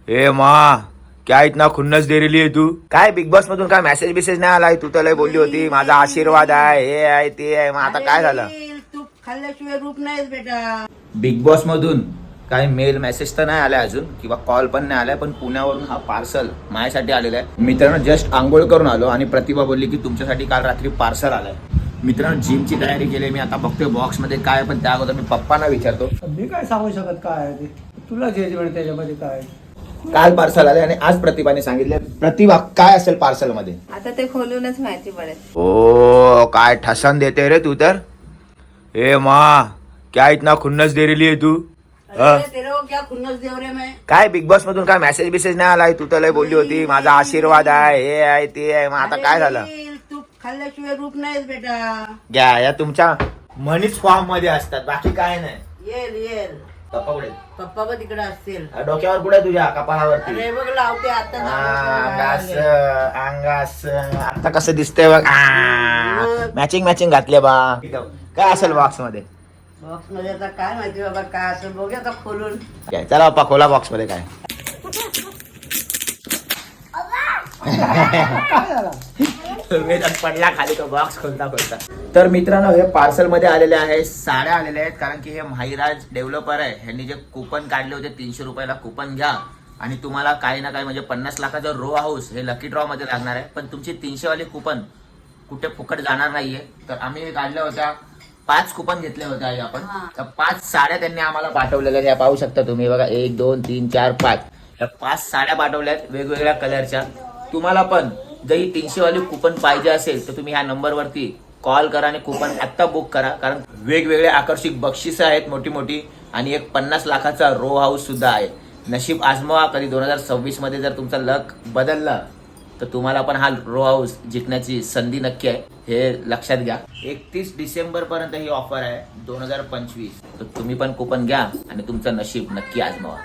ए माँ, क्या इतना खुन्नस दे रही है तू? काय बिग बॉस मधून काय मेसेज बिसेज नाही आलाय? तू तर लय बोलली होती माझा आशीर्वाद आहे, हे आहे ते आहे. मग आता काय झालं? तू खाल्ल्याशिवाय रूप नाहीस बेटा. बिग बॉस मधून काय मेल मेसेज तर नाही आलाय अजून, किंवा कॉल पण नाही आलाय, पण पुण्यावरून हा पार्सल माझ्यासाठी आलेला आहे. मित्रांनो जस्ट आंघोळ करून आलो आणि प्रतिभा बोलली की तुमच्यासाठी काल रात्री पार्सल आलाय. मित्रांनो जिमची तयारी केली मी, आता बघतोय बॉक्स मध्ये काय, पण त्या अगोदर मी पप्पांना विचारतो. मी काय सांगू शकत काय आहे ते, तुला जे म्हणे त्याच्यामध्ये काय. काल पार्सल आले आणि आज प्रतिभाने सांगितले. प्रतिभा काय असेल पार्सल मध्ये? आता ते खोलूनच माहिती पडेल. ओ काय ठसन देते रे तू तर. ए माँ, क्या इतना खुन्नस दे रही है तू? अरे तेरे को क्या खुन्नस देव रे मैं. काय बिग बॉस मधून काय मेसेज बिसेज नाही आलाय? तू तर लय बोलली होती माझा आशीर्वाद आहे, हे आहे ते आहे. मग आता काय झालं? तू खाल्ल्याशिवाय रूप नाहीस बेटा. घ्या या तुमच्या म्हणीच फॉर्म मध्ये असतात, बाकी काय नाही. येल पप्पा कुठे? पप्पा पण तिकडे असतील. डोक्यावर कुठे तुझ्या? कपाळावरती. अरे बघ लावते आता. अंगास आता कसं दिसतंय बघ. मॅचिंग मॅचिंग घातले बा. काय असेल बॉक्स मध्ये? बॉक्स मध्ये आता काय माहिती बाबा काय असं, बघूया आता खोलून. काय चला पप्पा खोला बॉक्स मध्ये काय. पडला खाली तो बॉक्स खोलता खोलता. तर मित्रांनो हे पार्सल मध्ये आलेले आहे, साड्या आलेल्या आहेत. कारण की हे माहिराज डेव्हलपर आहे, ह्यांनी जे कुपन काढले होते 300 रुपयाला कुपन घ्या आणि तुम्हाला काही ना काही म्हणजे 50 लाखाचं रो हाऊस हे लकी ड्रॉ मध्ये लागणार आहे. पण तुमची 300 वाली कुपन कुठे फुकट जाणार नाहीये. तर आम्ही काढल्या होत्या 5 कुपन घेतले होते आपण. तर 5 साड्या त्यांनी आम्हाला पाठवलेल्या त्या पाहू शकता तुम्ही बघा. 1 2 3 4 5 या 5 साड्या पाठवल्यात वेगवेगळ्या कलरच्या. तुम्हाला पण जर ही 300 वाली कुपन पाहिजे असेल तर तुम्ही ह्या नंबरवरती कॉल करा आणि कुपन आत्ता बुक करा. कारण वेगवेगळे आकर्षक बक्षिसं आहेत मोठी मोठी आणि एक 50 लाखाचा रो हाऊस सुद्धा आहे. नशीब आजमावा कधी 2026 मध्ये जर तुमचा लक बदलला तर तुम्हाला पण हा रो हाऊस जिंकण्याची संधी नक्की आहे, हे लक्षात घ्या. 31 डिसेंबर पर्यंत ही ऑफर आहे 2025. तर तुम्ही पण कुपन घ्या आणि तुमचं नशीब नक्की आजमावा.